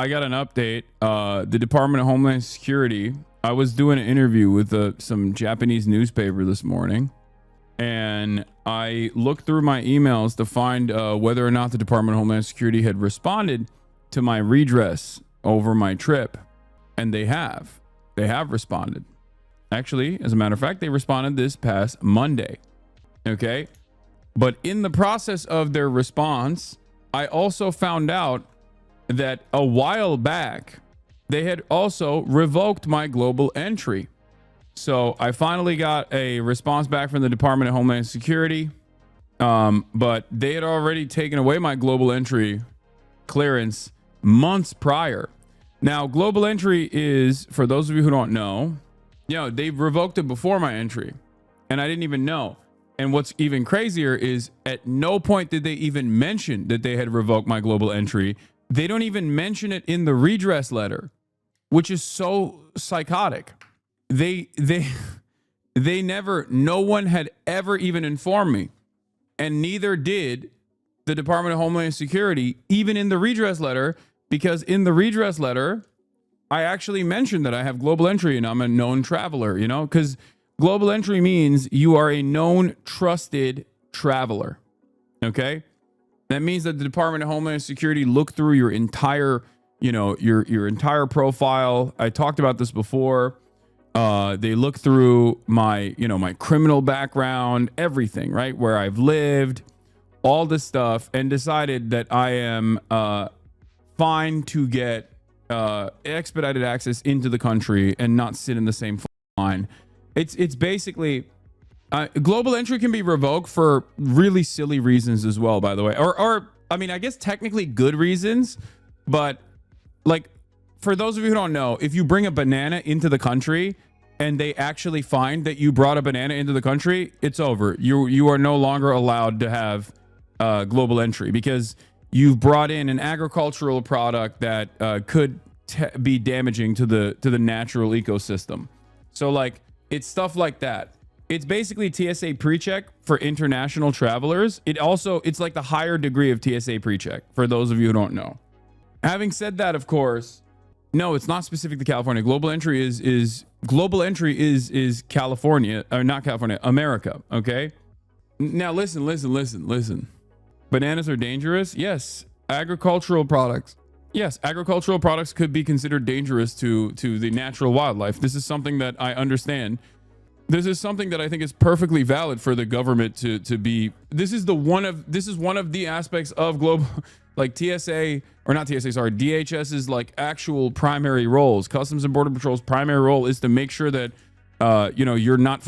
I got an update. The Department of Homeland Security. I was doing an interview with some Japanese newspaper this morning, and I looked through my emails to find whether or not the Department of Homeland Security had responded to my redress over my trip, and they have. They have responded. Actually, as a matter of fact, they responded this past Monday. Okay, but in the process of their response, I also found out that a while back they had also revoked my global entry. So I finally got a response back from the Department of Homeland Security, but they had already taken away my global entry clearance months prior. Now, global entry is, for those of you who don't know, they've revoked it before my entry, and I didn't even know. And what's even crazier is at no point did they even mention that they had revoked my global entry. They don't even mention it in the redress letter, which is so psychotic. They never, no one had ever even informed me, and neither did the Department of Homeland Security, even in the redress letter, because in the redress letter, I actually mentioned that I have global entry and I'm a known traveler, because global entry means you are a known, trusted traveler. Okay? That means that the Department of Homeland Security looked through your entire, your entire profile. I talked about this before. They looked through my, my criminal background, everything, right? Where I've lived, all this stuff, and decided that I am fine to get expedited access into the country and not sit in the same line. It's basically global entry can be revoked for really silly reasons as well, by the way, or I mean, I guess technically good reasons, but like for those of you who don't know, if you bring a banana into the country and they actually find that you brought a banana into the country, it's over. You are no longer allowed to have global entry because you've brought in an agricultural product that could be damaging to the natural ecosystem. So like it's stuff like that. It's basically TSA pre-check for international travelers. It's like the higher degree of TSA pre-check for those of you who don't know. Having said that, of course, no, it's not specific to California. Global entry is California, or not California, America. Okay. Now listen. Bananas are dangerous. Yes. Agricultural products. Yes, agricultural products could be considered dangerous to the natural wildlife. This is something that I understand. This is something that I think is perfectly valid for the government to be. This is one of the aspects of global, like TSA, or not TSA, sorry, DHS's like actual primary roles. Customs and Border Patrol's primary role is to make sure that you're not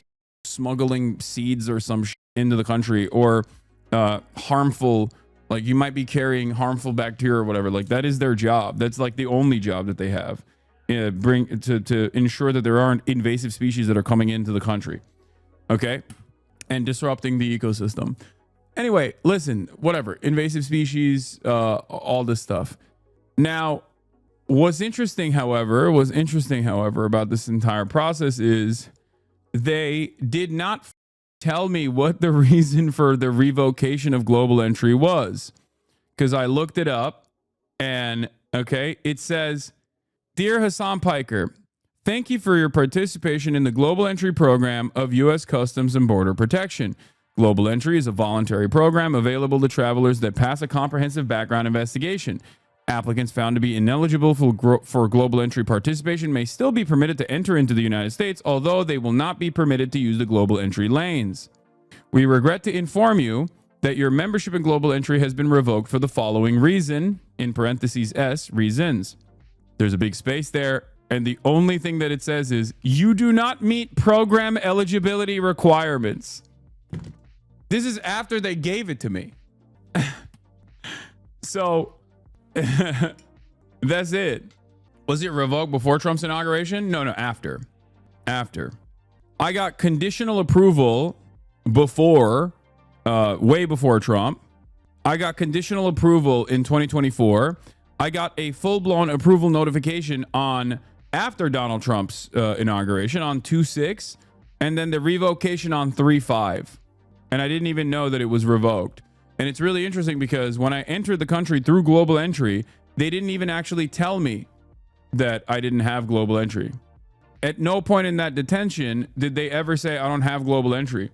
smuggling seeds or some shit into the country, or harmful, like you might be carrying harmful bacteria or whatever. Like that is their job. That's like the only job that they have. To ensure that there aren't invasive species that are coming into the country, okay, and disrupting the ecosystem. Anyway, listen, whatever, invasive species, all this stuff. Now, what's interesting, however, about this entire process is they did not tell me what the reason for the revocation of global entry was, because I looked it up, and okay, it says, "Dear Hasan Piker, thank you for your participation in the Global Entry Program of U.S. Customs and Border Protection. Global Entry is a voluntary program available to travelers that pass a comprehensive background investigation. Applicants found to be ineligible for Global Entry participation may still be permitted to enter into the United States, although they will not be permitted to use the Global Entry lanes. We regret to inform you that your membership in Global Entry has been revoked for the following reason," in parentheses S, reasons. There's a big space there, and the only thing that it says is, "You do not meet program eligibility requirements." This is after they gave it to me. So, that's it. Was it revoked before Trump's inauguration? No, after. After. I got conditional approval before, way before Trump. I got conditional approval in 2024. I got a full-blown approval notification after Donald Trump's inauguration on 2/6, and then the revocation on 3/5. And I didn't even know that it was revoked. And it's really interesting because when I entered the country through Global Entry, They didn't even actually tell me that I didn't have global entry. At no point in that detention did they ever say I don't have global entry.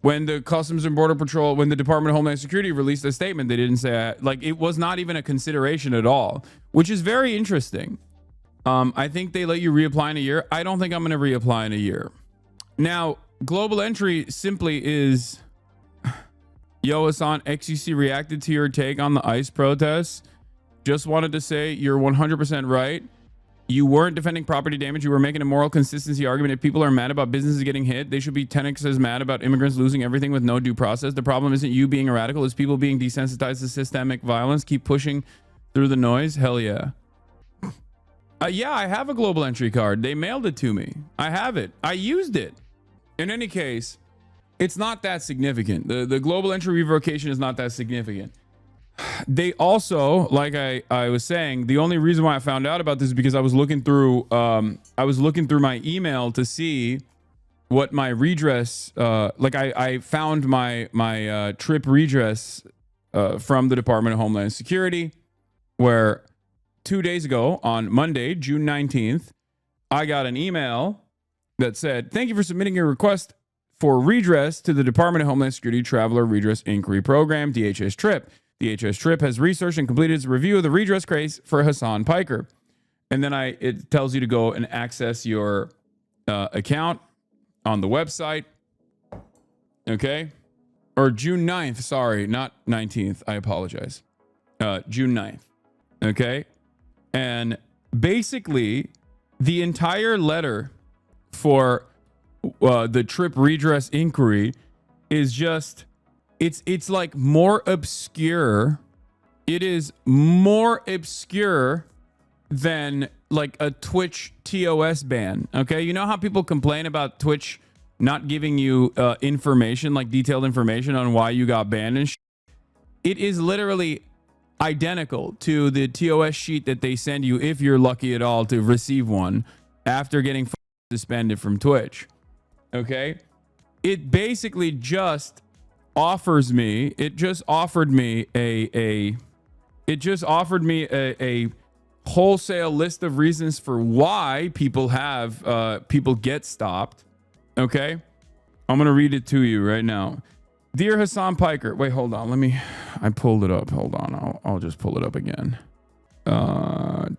When the Customs and Border Patrol, when the Department of Homeland Security released a statement, they didn't say, like, it was not even a consideration at all, which is very interesting. I think they let you reapply in a year. I don't think I'm going to reapply in a year. Now, global entry simply is, yo, Hasan, XUC reacted to your take on the ICE protests. Just wanted to say you're 100% right. You weren't defending property damage. You were making a moral consistency argument. If people are mad about businesses getting hit, they should be 10x as mad about immigrants losing everything with no due process. The problem isn't you being a radical. It's people being desensitized to systemic violence. Keep pushing through the noise. Hell yeah. Yeah, I have a global entry card. They mailed it to me. I have it. I used it. In any case, it's not that significant. The global entry revocation is not that significant. They also, like I was saying, the only reason why I found out about this is because I was looking through my email to see what my redress, I found my trip redress from the Department of Homeland Security, where 2 days ago on Monday, June 19th, I got an email that said, "Thank you for submitting your request for redress to the Department of Homeland Security Traveler Redress Inquiry Program, DHS TRIP. DHS TRIP has researched and completed its review of the redress case for Hasan Piker." And then it tells you to go and access your account on the website. Okay. Or June 9th. Sorry, not 19th. I apologize. June 9th. Okay. And basically, the entire letter for the trip redress inquiry is just... It's like more obscure. It is more obscure than like a Twitch TOS ban. Okay. You know how people complain about Twitch not giving you information, like detailed information on why you got banned and it is literally identical to the TOS sheet that they send you if you're lucky at all to receive one after getting suspended from Twitch. Okay. It basically just offered me a wholesale list of reasons for why people get stopped. Okay, I'm gonna read it to you right now. Dear Hasan Piker, wait, hold on, I pulled it up, hold on, I'll just pull it up again. Hold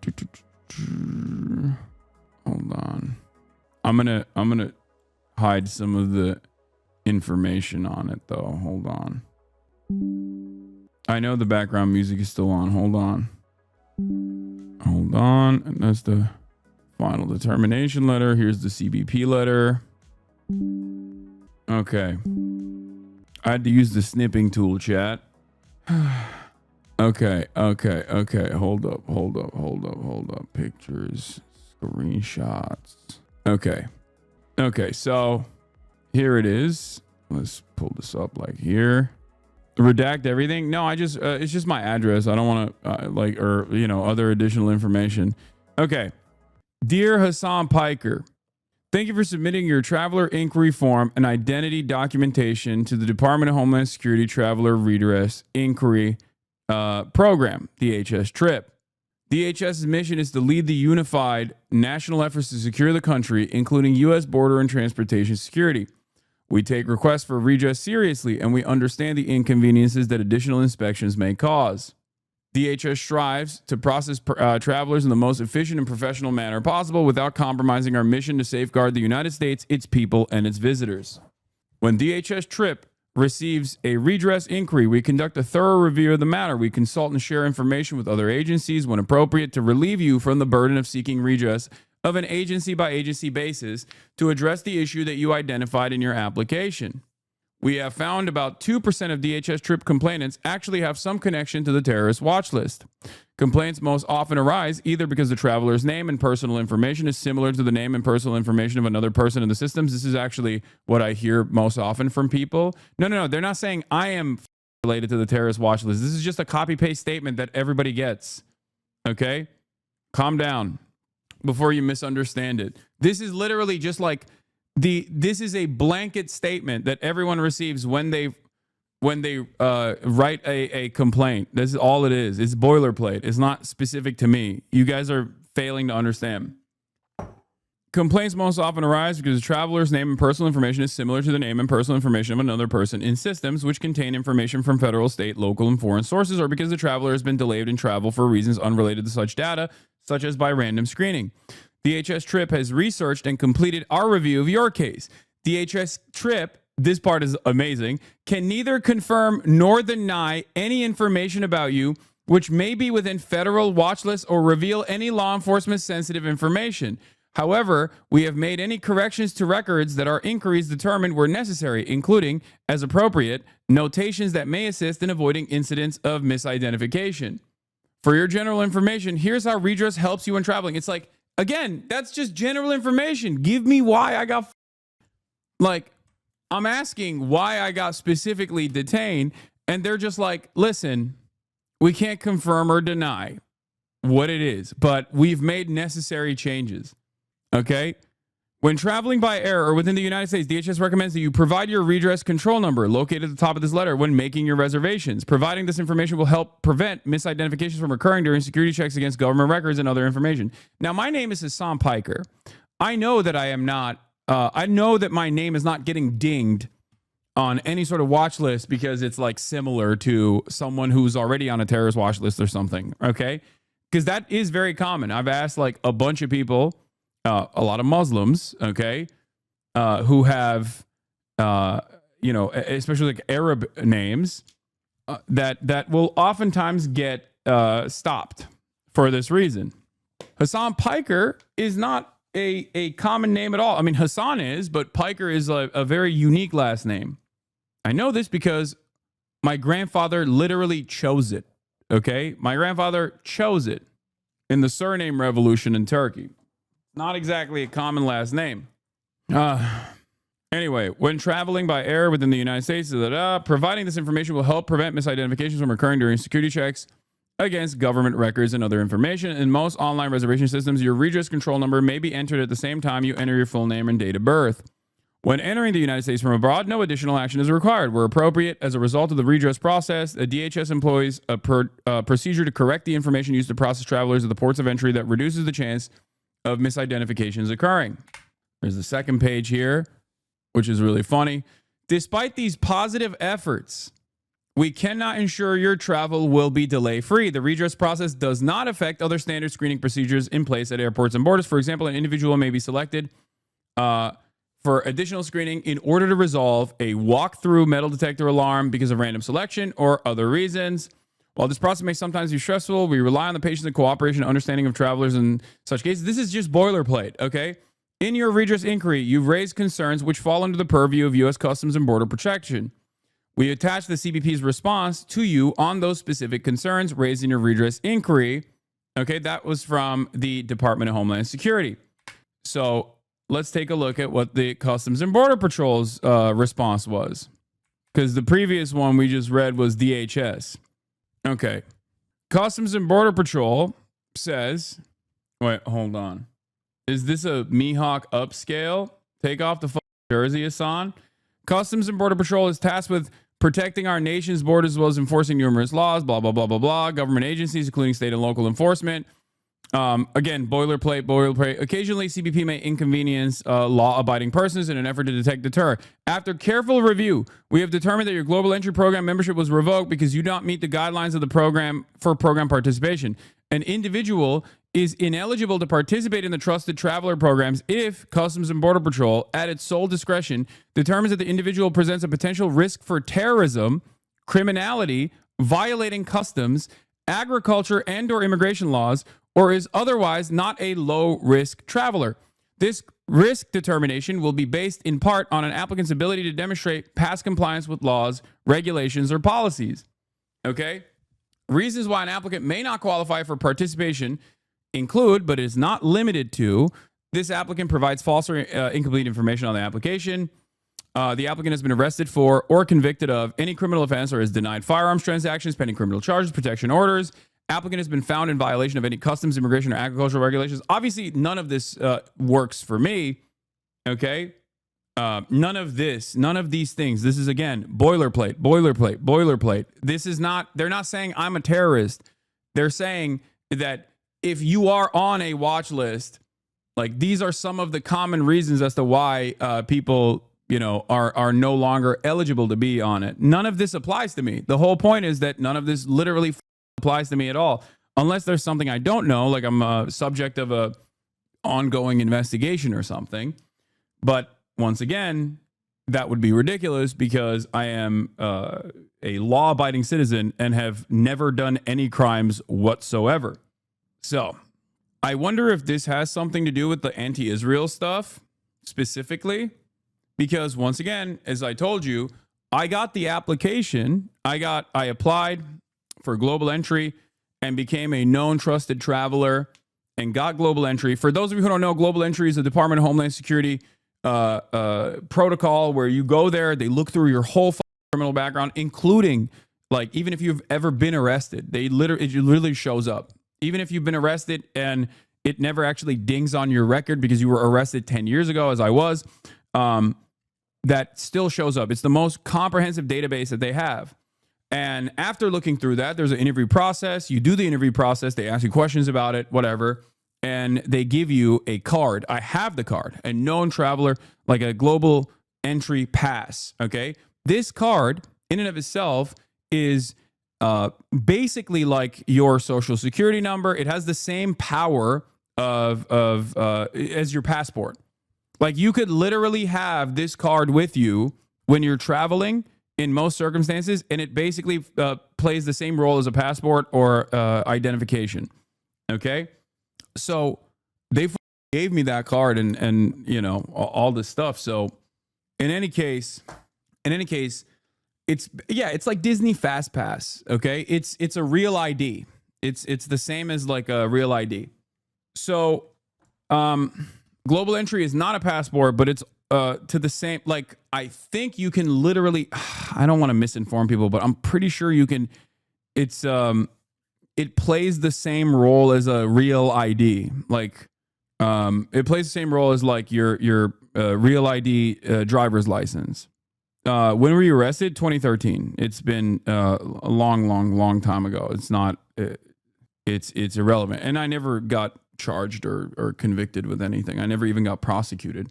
on, I'm gonna hide some of the information on it though. Hold on. I know the background music is still on. Hold on. And that's the final determination letter. Here's the CBP letter. Okay. I had to use the snipping tool, chat. Okay. Hold up. Pictures, screenshots. Okay, so here it is. Let's pull this up like here. Redact everything. No, I just it's just my address. I don't want to other additional information. Okay. Dear Hasan Piker, thank you for submitting your traveler inquiry form and identity documentation to the Department of Homeland Security Traveler Redress Inquiry Program, DHS TRIP. DHS's mission is to lead the unified national efforts to secure the country, including U.S. border and transportation security. We take requests for redress seriously, and we understand the inconveniences that additional inspections may cause. DHS strives to process travelers in the most efficient and professional manner possible without compromising our mission to safeguard the United States, its people, and its visitors. When DHS TRIP receives a redress inquiry, we conduct a thorough review of the matter. We consult and share information with other agencies when appropriate to relieve you from the burden of seeking redress of an agency-by-agency basis to address the issue that you identified in your application. We have found about 2% of DHS TRIP complainants actually have some connection to the terrorist watch list. Complaints most often arise either because the traveler's name and personal information is similar to the name and personal information of another person in the systems. This is actually what I hear most often from people. No. They're not saying I am related to the terrorist watch list. This is just a copy-paste statement that everybody gets. Okay? Calm down before you misunderstand it. This is literally just like this is a blanket statement that everyone receives when they when they write a complaint. This is all it is. It's boilerplate. It's not specific to me. You guys are failing to understand. Complaints most often arise because the traveler's name and personal information is similar to the name and personal information of another person in systems which contain information from federal, state, local, and foreign sources, or because the traveler has been delayed in travel for reasons unrelated to such data, such as by random screening. DHS Trip has researched and completed our review of your case. DHS Trip, this part is amazing, can neither confirm nor deny any information about you which may be within federal watch lists or reveal any law enforcement sensitive information. However, we have made any corrections to records that our inquiries determined were necessary, including, as appropriate, notations that may assist in avoiding incidents of misidentification. For your general information, here's how redress helps you when traveling. It's like, again, that's just general information. Give me why I got, like, I'm asking why I got specifically detained, and they're just like, listen, we can't confirm or deny what it is, but we've made necessary changes. Okay? When traveling by air or within the United States, DHS recommends that you provide your redress control number located at the top of this letter when making your reservations. Providing this information will help prevent misidentifications from occurring during security checks against government records and other information. Now, my name is Hasan Piker. I know that I am not, I know that my name is not getting dinged on any sort of watch list because it's like similar to someone who's already on a terrorist watch list or something. Okay? Because that is very common. I've asked like a bunch of people, a lot of Muslims, okay, who have, especially like Arab names, that will oftentimes get stopped for this reason. Hasan Piker is not a common name at all. I mean, Hasan is, but Piker is a very unique last name. I know this because my grandfather literally chose it, okay? My grandfather chose it in the surname revolution in Turkey. Not exactly a common last name. Anyway, when traveling by air within the United States, providing this information will help prevent misidentifications from occurring during security checks against government records and other information. In most online reservation systems, your redress control number may be entered at the same time you enter your full name and date of birth. When entering the United States from abroad, no additional action is required. Where appropriate, as a result of the redress process, the DHS employs a procedure to correct the information used to process travelers at the ports of entry that reduces the chance of misidentifications occurring. There's the second page here, which is really funny. Despite these positive efforts, we cannot ensure your travel will be delay-free. The redress process does not affect other standard screening procedures in place at airports and borders. For example, an individual may be selected for additional screening in order to resolve a walk-through metal detector alarm because of random selection or other reasons. While this process may sometimes be stressful, we rely on the patience and cooperation and understanding of travelers in such cases. This is just boilerplate, okay? In your redress inquiry, you've raised concerns which fall under the purview of U.S. Customs and Border Protection. We attach the CBP's response to you on those specific concerns raised in your redress inquiry. Okay, that was from the Department of Homeland Security. So let's take a look at what the Customs and Border Patrol's response was. Because the previous one we just read was DHS. Okay. Customs and Border Patrol says, wait, hold on. Is this a Mihawk upscale? Take off the jersey, Hasan. Customs and Border Patrol is tasked with protecting our nation's borders as well as enforcing numerous laws, blah, blah, blah, blah, blah. Government agencies, including state and local enforcement. Again, boilerplate. Occasionally, CBP may inconvenience law-abiding persons in an effort to detect deter. After careful review, we have determined that your global entry program membership was revoked because you do not meet the guidelines of the program for program participation. An individual is ineligible to participate in the trusted traveler programs if Customs and Border Patrol, at its sole discretion, determines that the individual presents a potential risk for terrorism, criminality, violating customs, agriculture, and/or immigration laws, or is otherwise not a low-risk traveler. This risk determination will be based in part on an applicant's ability to demonstrate past compliance with laws, regulations, or policies. Okay? Reasons why an applicant may not qualify for participation include, but is not limited to, this applicant provides false or incomplete information on the application. The applicant has been arrested for or convicted of any criminal offense or has denied firearms transactions, pending criminal charges, protection orders. Applicant has been found in violation of any customs, immigration, or agricultural regulations. Obviously, none of this works for me. Okay. None of these things. This is, again, boilerplate. This is not, they're not saying I'm a terrorist. They're saying that if you are on a watch list, like, these are some of the common reasons as to why people, are no longer eligible to be on it. None of this applies to me. The whole point is that none of this literally applies to me at all, unless there's something I don't know, like I'm a subject of a ongoing investigation or something. But once again, that would be ridiculous because I am a law-abiding citizen and have never done any crimes whatsoever. So I wonder if this has something to do with the anti-Israel stuff specifically, because once again, as I told you, I got the application. I applied for global entry and became a known trusted traveler and got global entry. For those of you who don't know, global entry is the Department of Homeland Security protocol where you go there, they look through your whole criminal background, including, like, even if you've ever been arrested, it literally shows up. Even if you've been arrested and it never actually dings on your record because you were arrested 10 years ago, as I was, that still shows up. It's the most comprehensive database that they have. And after looking through that, there's an interview process. You do the interview process. They ask you questions about it, whatever. And they give you a card. I have the card, a known traveler, like a global entry pass. Okay. This card in and of itself is basically like your social security number. It has the same power as your passport. Like, you could literally have this card with you when you're traveling in most circumstances, and it basically plays the same role as a passport or identification. Okay, so they gave me that card and all this stuff. So in any case, it's like Disney Fast Pass. Okay, it's a real ID. It's the same as like a real ID. So global entry is not a passport, but it's to the same, like, I think you can literally, I don't want to misinform people, but I'm pretty sure you can, it plays the same role as a real ID. Like, it plays the same role as like your real ID driver's license. When were you arrested? 2013. It's been a long time ago. It's not, it's irrelevant. And I never got charged or convicted with anything. I never even got prosecuted.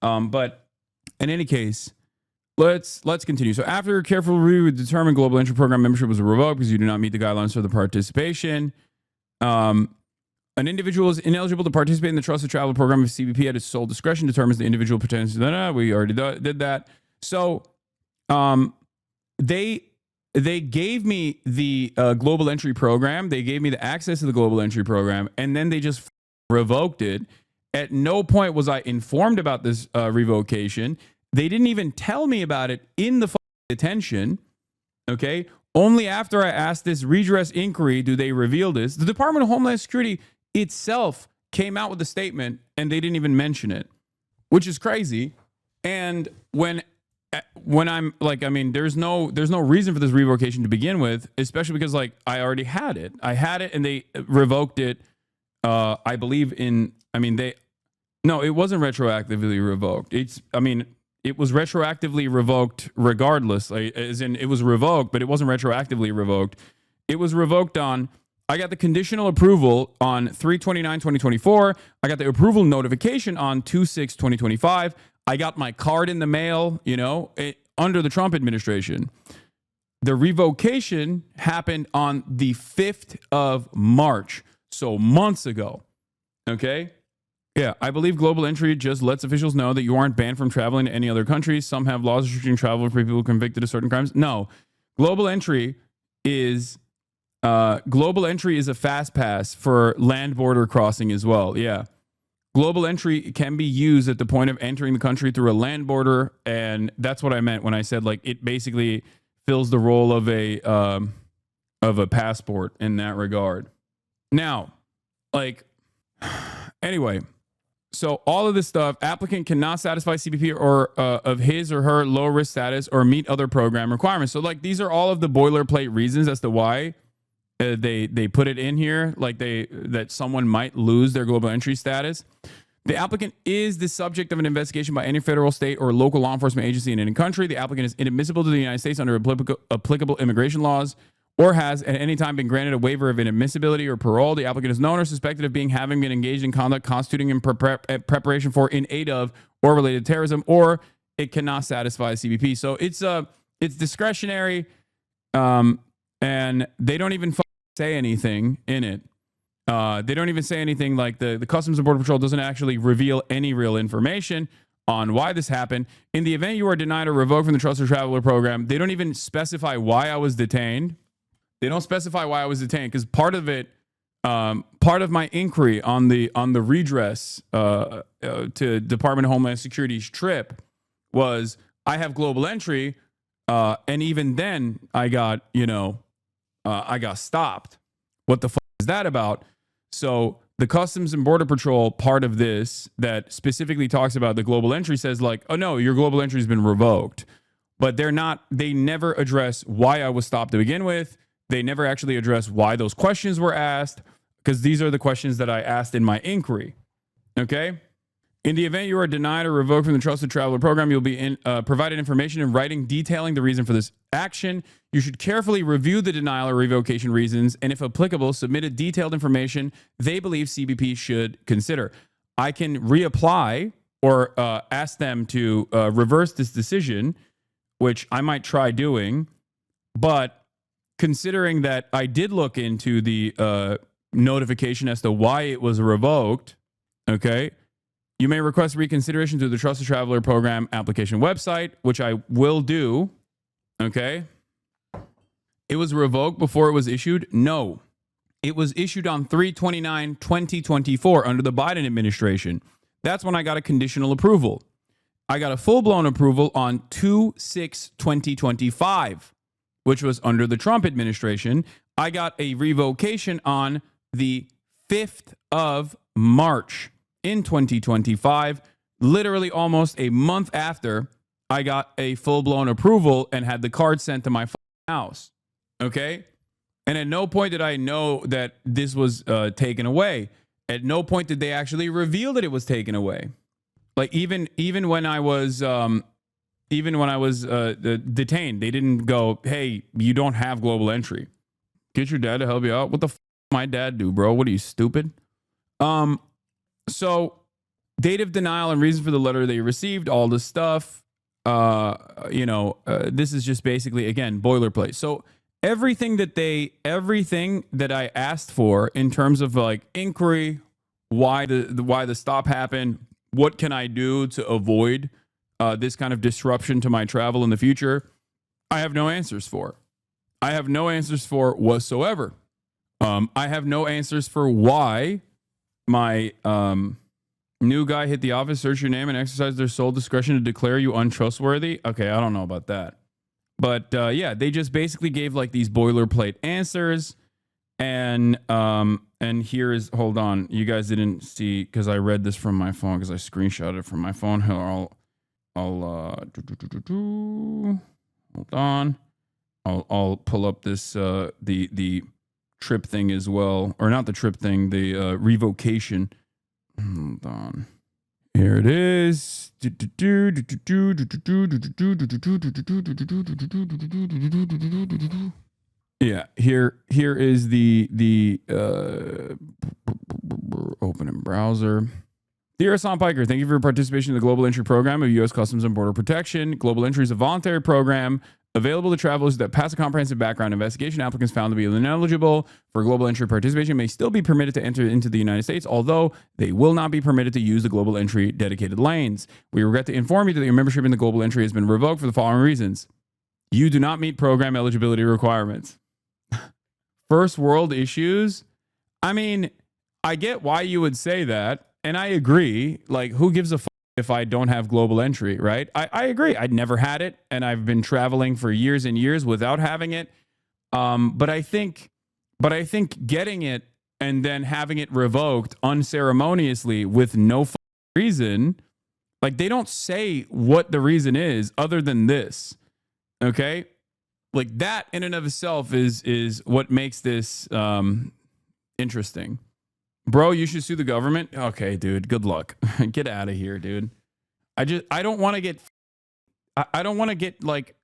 But in any case, let's continue. So after a careful review, we determined global entry program membership was revoked because you do not meet the guidelines for the participation. An individual is ineligible to participate in the trusted travel program if CBP at its sole discretion determines the individual potential. We already did that. So they gave me the global entry program. They gave me the access to the global entry program, and then they just revoked it. At no point was I informed about this revocation. They didn't even tell me about it in the detention. Okay. Only after I asked this redress inquiry do they reveal this. The Department of Homeland Security itself came out with a statement and they didn't even mention it, which is crazy. And when I'm like, I mean, there's no reason for this revocation to begin with, especially because, like, I already had it. I had it and they revoked it. I believe in, I mean, no, it wasn't retroactively revoked. It was retroactively revoked regardless, like, as in it was revoked, but it wasn't retroactively revoked. It was revoked on, I got the conditional approval on 3/29/2024. I got the approval notification on 2/6/2025. I got my card in the mail, under the Trump administration. The revocation happened on the 5th of March, so months ago. Okay? Yeah, I believe global entry just lets officials know that you aren't banned from traveling to any other countries. Some have laws restricting travel for people convicted of certain crimes. No, global entry is a fast pass for land border crossing as well. Yeah, global entry can be used at the point of entering the country through a land border, and that's what I meant when I said, like, it basically fills the role of a passport in that regard. Now, like, anyway. So all of this stuff, applicant cannot satisfy CBP or of his or her low risk status or meet other program requirements. So, like, these are all of the boilerplate reasons as to why they put it in here, like that someone might lose their global entry status. The applicant is the subject of an investigation by any federal, state, or local law enforcement agency in any country. The applicant is inadmissible to the United States under applicable immigration laws or has at any time been granted a waiver of inadmissibility or parole. The applicant is known or suspected of having been engaged in conduct constituting in preparation for, in aid of, or related to terrorism, or it cannot satisfy CBP. So it's discretionary, and they don't even say anything in it. They don't even say anything like the Customs and Border Patrol doesn't actually reveal any real information on why this happened. In the event you are denied or revoked from the Trusted Traveler program, they don't even specify why I was detained. They don't specify why I was detained because part of it, part of my inquiry on the redress to Department of Homeland Security's trip was I have global entry, and even then I got I got stopped. What the fuck is that about? So the Customs and Border Patrol part of this that specifically talks about the global entry says like, oh no, your global entry has been revoked. But they never address why I was stopped to begin with. They never actually address why those questions were asked, because these are the questions that I asked in my inquiry. Okay? In the event you are denied or revoked from the Trusted Traveler program, you'll be provided information in writing detailing the reason for this action. You should carefully review the denial or revocation reasons, and if applicable, submit a detailed information they believe CBP should consider. I can reapply or ask them to reverse this decision, which I might try doing. But considering that I did look into the notification as to why it was revoked, okay, you may request reconsideration through the Trusted Traveler Program application website, which I will do. Okay. It was revoked before it was issued? No. It was issued on 3/29/2024 under the Biden administration. That's when I got a conditional approval. I got a full-blown approval on 2/6/2025, which was under the Trump administration. I got a revocation on the 5th of March. In 2025, literally almost a month after I got a full-blown approval and had the card sent to my house. Okay? And at no point did I know that this was taken away. At no point did they actually reveal that it was taken away. Like even when I was detained, they didn't go, "Hey, you don't have global entry. Get your dad to help you out." What the f my dad do, bro? What are you, stupid? So date of denial and reason for the letter they received, all this stuff, this is just basically, again, boilerplate. So everything that I asked for in terms of like inquiry, why the stop happened, what can I do to avoid this kind of disruption to my travel in the future, I have no answers for. I have no answers for whatsoever. I have no answers for why my new guy hit the office, search your name, and exercise their sole discretion to declare you untrustworthy. Okay, I don't know about that. But yeah, they just basically gave like these boilerplate answers. And here is, hold on, you guys didn't see, because I read this from my phone, because I screenshotted it from my phone. Hold on. I'll pull up this, the trip thing as well, or not the trip thing, the revocation. Hold on. Here it is. Yeah, here is the open in browser. Dear Hasan Piker, thank you for your participation in the Global Entry Program of U.S. Customs and Border Protection. Global Entry is a voluntary program available to travelers that pass a comprehensive background investigation. Applicants found to be ineligible for global entry participation may still be permitted to enter into the United States, although they will not be permitted to use the global entry dedicated lanes. We regret to inform you that your membership in the global entry has been revoked for the following reasons. You do not meet program eligibility requirements. First world issues? I mean, I get why you would say that, and I agree. Like, who gives a fuck if I don't have global entry, right? I agree. I'd never had it, and I've been traveling for years and years without having it. But I think getting it and then having it revoked unceremoniously with no reason, like they don't say what the reason is other than this. Okay? Like that in and of itself is what makes this interesting. Bro, you should sue the government. Okay, dude. Good luck. Get out of here, dude. I don't want to get, I don't want to get like,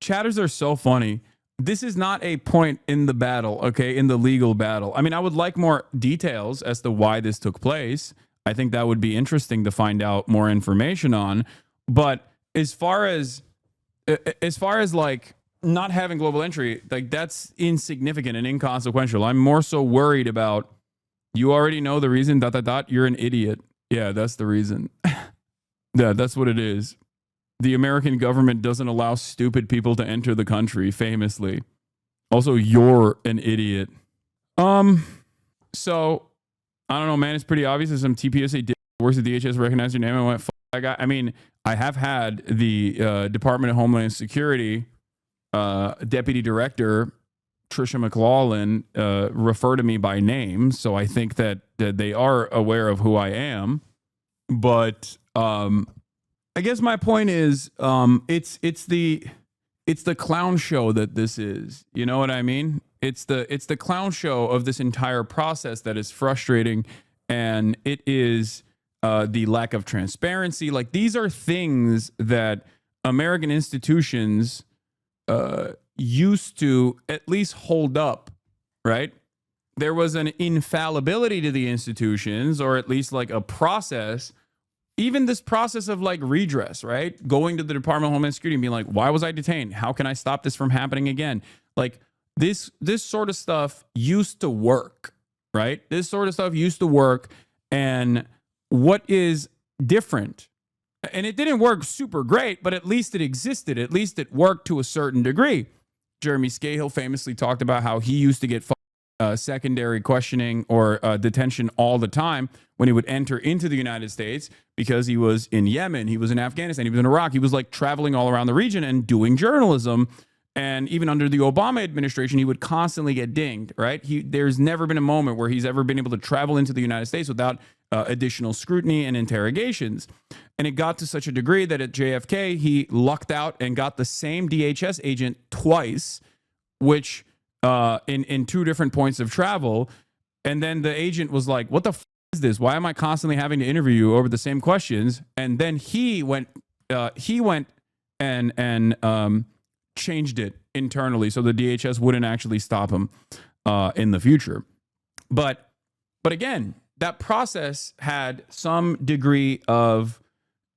chatters are so funny. This is not a point in the battle, okay, in the legal battle. I mean, I would like more details as to why this took place. I think that would be interesting to find out more information on. But as far as like not having global entry, like that's insignificant and inconsequential. I'm more so worried about, you already know the reason, you're an idiot. Yeah, that's the reason. Yeah, that's what it is. The American government doesn't allow stupid people to enter the country, famously. Also, you're an idiot. So I don't know, man. It's pretty obvious that some TPSA works at DHS recognized your name and went, I mean, I have had the Department of Homeland Security Deputy Director Trisha McLaughlin refer to me by name, so I think that they are aware of who I am. But I guess my point is, it's the clown show that this is. You know what I mean? It's the clown show of this entire process that is frustrating, and it is the lack of transparency. Like, these are things that American institutions used to at least hold up, right? There was an infallibility to the institutions, or at least like a process. Even this process of like redress, right? Going to the Department of Homeland Security and being like, why was I detained? How can I stop this from happening again? Like this sort of stuff used to work, right? This sort of stuff used to work. And what is different? And it didn't work super great, but at least it existed. At least it worked to a certain degree. Jeremy Scahill famously talked about how he used to get secondary questioning or detention all the time when he would enter into the United States, because he was in Yemen, he was in Afghanistan, he was in Iraq, he was like traveling all around the region and doing journalism. And even under the Obama administration, he would constantly get dinged, right? There's never been a moment where he's ever been able to travel into the United States without additional scrutiny and interrogations. And it got to such a degree that at JFK, he lucked out and got the same DHS agent twice, which in two different points of travel. And then the agent was like, what the f is this? Why am I constantly having to interview you over the same questions? And then he went and changed it internally so the DHS wouldn't actually stop him in the future. But again, that process had some degree of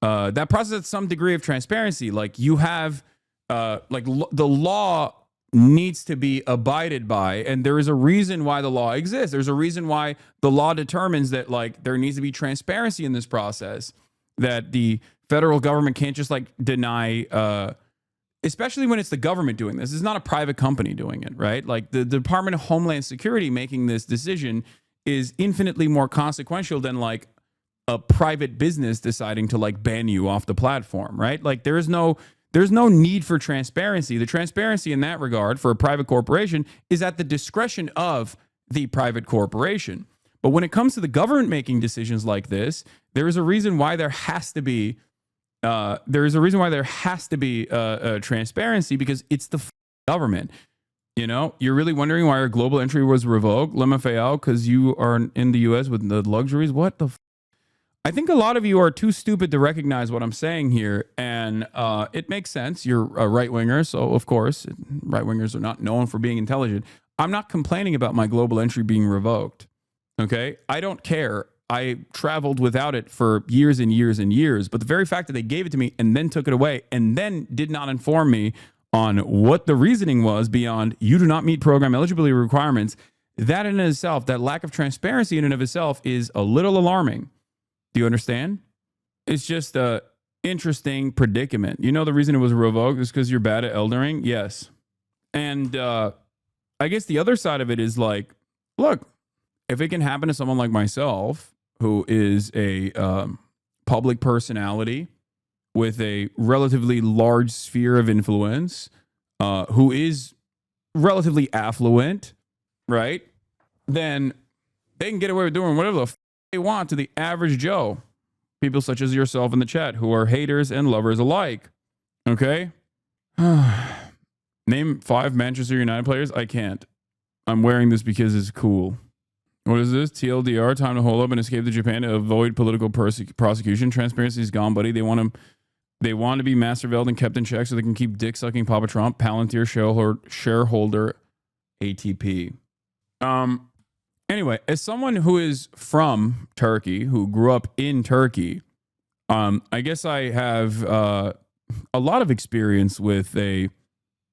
transparency. Like you have the law needs to be abided by, and there is a reason why the law exists. There's a reason why the law determines that like there needs to be transparency in this process, that the federal government can't just like deny, especially when it's the government doing this. It's not a private company doing it, right? Like the Department of Homeland Security making this decision is infinitely more consequential than like a private business deciding to like ban you off the platform, right? Like there's no need for transparency. The transparency in that regard for a private corporation is at the discretion of the private corporation. But when it comes to the government making decisions like this, there is a reason why there has to be transparency, because it's the government. You know, you're really wondering why our global entry was revoked, LMFAO, because you are in the U.S. with the luxuries. What the I think a lot of you are too stupid to recognize what I'm saying here, and it makes sense. You're a right-winger, so of course, right-wingers are not known for being intelligent. I'm not complaining about my global entry being revoked, okay? I don't care. I traveled without it for years and years and years, but the very fact that they gave it to me and then took it away and then did not inform me on what the reasoning was beyond you do not meet program eligibility requirements, that in itself, that lack of transparency in and of itself is a little alarming. Do you understand? It's just a interesting predicament. You know the reason it was revoked is because you're bad at eldering? Yes. And I guess the other side of it is like, look, if it can happen to someone like myself, who is a public personality with a relatively large sphere of influence, who is relatively affluent, right? Then they can get away with doing whatever the they want to the average Joe, people such as yourself in the chat who are haters and lovers alike. Okay? Name 5 Manchester United players. I can't. I'm wearing this because it's cool. What is this? TLDR, time to hold up and escape to Japan to avoid political prosecution. Transparency is gone, buddy. They want to be master veiled and kept in check so they can keep dick sucking Papa Trump. Palantir shareholder ATP. Anyway, as someone who is from Turkey, who grew up in Turkey, I guess I have a lot of experience with a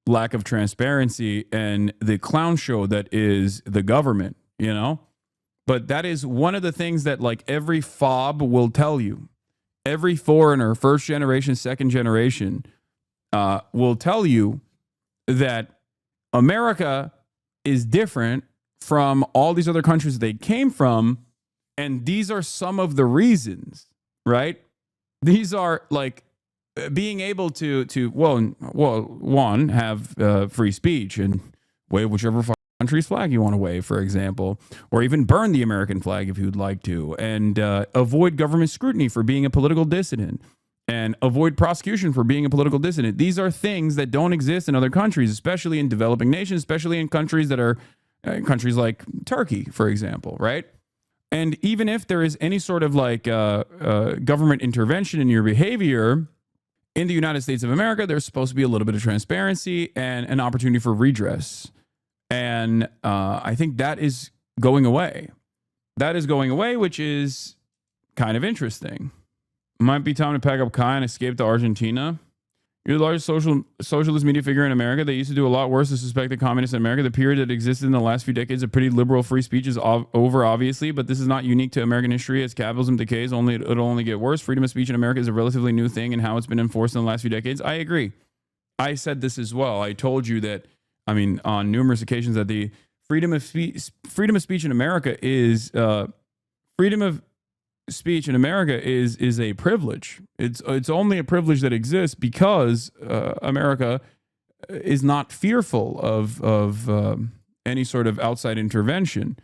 lack of transparency and the clown show that is the government, you know? But that is one of the things that like every fob will tell you. Every foreigner, first generation, second generation, will tell you that America is different from all these other countries they came from. And these are some of the reasons, right? These are like being able to one, have free speech and wave whichever country's flag you want to wave, for example, or even burn the American flag if you'd like to, and avoid government scrutiny for being a political dissident, and avoid prosecution for being a political dissident. These are things that don't exist in other countries, especially in developing nations, especially in countries that are countries like Turkey, for example, right? And even if there is any sort of like government intervention in your behavior in the United States of America, there's supposed to be a little bit of transparency and an opportunity for redress. And I think that is going away. That is going away, which is kind of interesting. Might be time to pack up Kai and escape to Argentina. You're the largest socialist media figure in America. They used to do a lot worse to suspect the communists in America. The period that existed in the last few decades of pretty liberal free speech is over, obviously, but this is not unique to American history. As capitalism decays, it'll only get worse. Freedom of speech in America is a relatively new thing, and how it's been enforced in the last few decades, I agree. I said this as well. I told you that, I mean, on numerous occasions, that the freedom of speech in America is a privilege. It's only a privilege that exists because America is not fearful of any sort of outside intervention,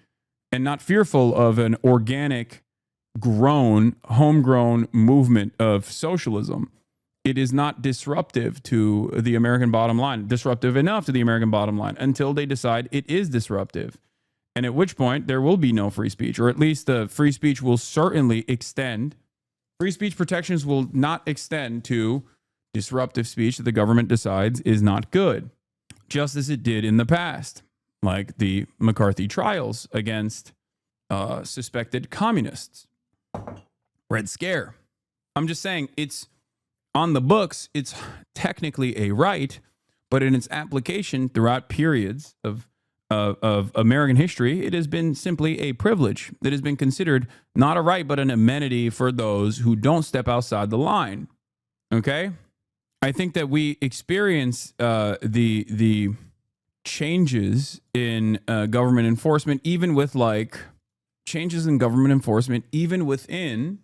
and not fearful of an organic, homegrown movement of socialism. It is not disruptive to the American bottom line, disruptive enough to the American bottom line until they decide it is disruptive. And at which point there will be no free speech, or at least the free speech will certainly extend. Free speech protections will not extend to disruptive speech that the government decides is not good, just as it did in the past, like the McCarthy trials against suspected communists. Red Scare. I'm just saying, it's on the books, it's technically a right, but in its application throughout periods of American history, it has been simply a privilege that has been considered not a right, but an amenity for those who don't step outside the line. Okay? I think that we experience the changes in government enforcement, even with like changes in government enforcement, even within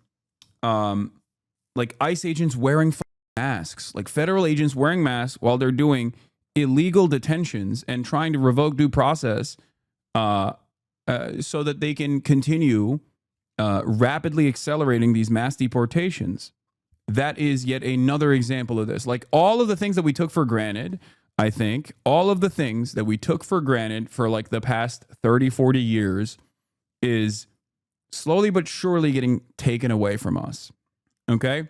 like ICE agents wearing masks, like federal agents wearing masks while they're doing illegal detentions and trying to revoke due process so that they can continue rapidly accelerating these mass deportations. That is yet another example of this. Like all of the things that we took for granted, I think, all of the things that we took for granted for like the past 30, 40 years is slowly but surely getting taken away from us. Okay?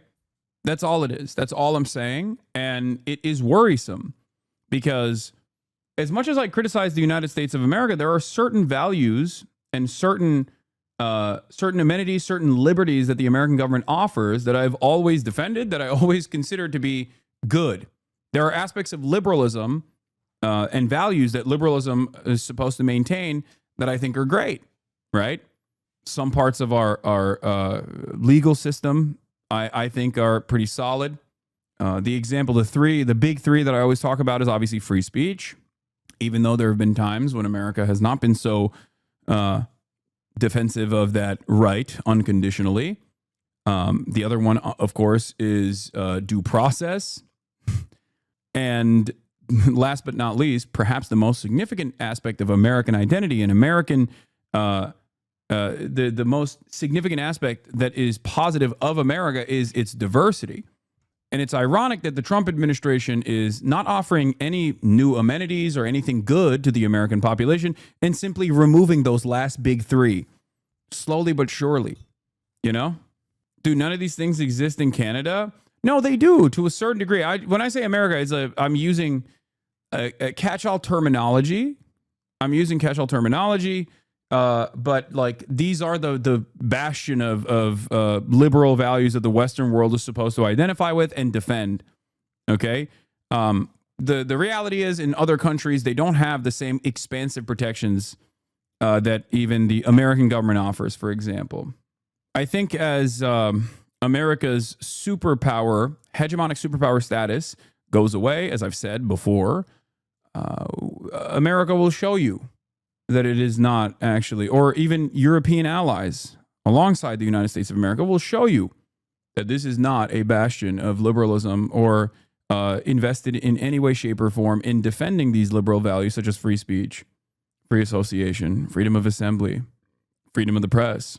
That's all it is. That's all I'm saying. And it is worrisome because as much as I criticize the United States of America, there are certain values and certain amenities, certain liberties that the American government offers that I've always defended, that I always considered to be good. There are aspects of liberalism and values that liberalism is supposed to maintain that I think are great, right? Some parts of our legal system I think are pretty solid. The example, the big three that I always talk about is obviously free speech, even though there have been times when America has not been so defensive of that right unconditionally. The other one, of course, is due process. And last but not least, perhaps the most significant aspect of American identity and American the most significant aspect that is positive of America is its diversity. And it's ironic that the Trump administration is not offering any new amenities or anything good to the American population and simply removing those last big three. slowly but surely. You know, do none of these things exist in Canada? No, they do to a certain degree. When I say America, I'm using a catch-all terminology. But like these are the bastion of liberal values that the Western world is supposed to identify with and defend. Okay. The reality is in other countries, they don't have the same expansive protections that even the American government offers, for example. I think as America's hegemonic superpower status goes away, as I've said before, America will show you that it is not actually, or even European allies alongside the United States of America will show you that this is not a bastion of liberalism or invested in any way, shape, or form in defending these liberal values such as free speech, free association, freedom of assembly, freedom of the press.